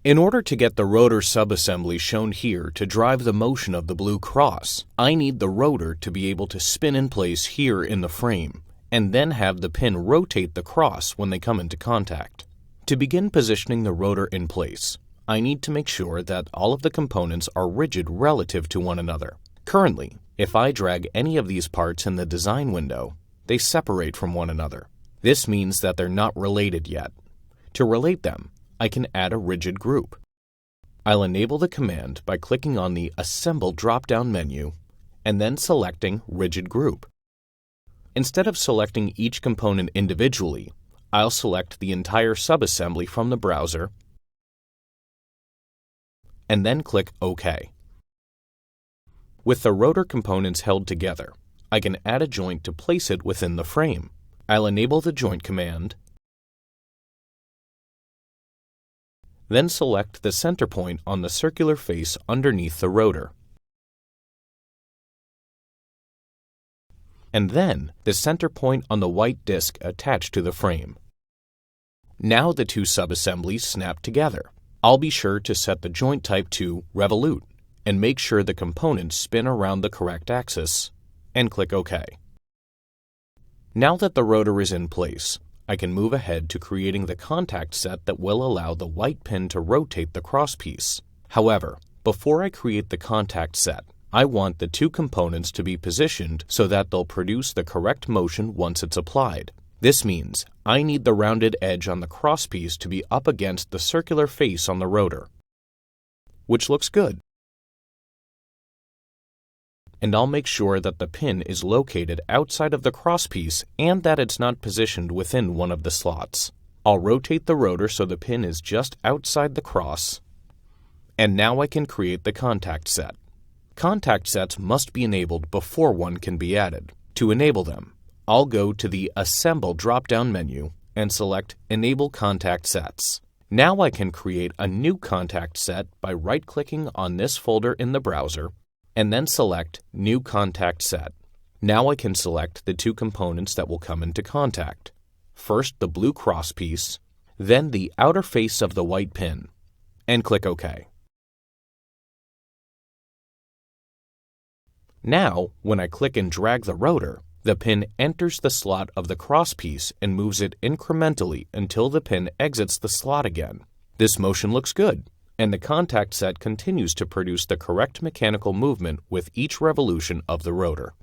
In order to get the rotor subassembly shown here to drive the motion of the blue cross, I need the rotor to be able to spin in place here in the frame, and then have the pin rotate the cross when they come into contact. To begin positioning the rotor in place, I need to make sure that all of the components are rigid relative to one another. Currently, if I drag any of these parts in the design window, they separate from one another. This means that they're not related yet. To relate them, I can add a rigid group. I'll enable the command by clicking on the Assemble drop-down menu and then selecting Rigid Group. Instead of selecting each component individually, I'll select the entire subassembly from the browser and then click OK. With the rotor components held together, I can add a joint to place it within the frame. I'll enable the Joint command, then select the center point on the circular face underneath the rotor, and then the center point on the white disc attached to the frame. Now the two subassemblies snap together. I'll be sure to set the joint type to Revolute and make sure the components spin around the correct axis, and click OK. Now that the rotor is in place, I can move ahead to creating the contact set that will allow the white pin to rotate the crosspiece. However, before I create the contact set, I want the two components to be positioned so that they'll produce the correct motion once it's applied. This means I need the rounded edge on the crosspiece to be up against the circular face on the rotor, which looks good. And I'll make sure that the pin is located outside of the crosspiece and that it's not positioned within one of the slots. I'll rotate the rotor so the pin is just outside the cross, and now I can create the contact set. Contact sets must be enabled before one can be added. To enable them, I'll go to the Assemble drop-down menu and select Enable Contact Sets. Now I can create a new contact set by right-clicking on this folder in the browser and then select New Contact Set. Now I can select the two components that will come into contact. First the blue crosspiece, then the outer face of the white pin, and click OK. Now, when I click and drag the rotor, the pin enters the slot of the crosspiece and moves it incrementally until the pin exits the slot again. This motion looks good, and the contact set continues to produce the correct mechanical movement with each revolution of the rotor.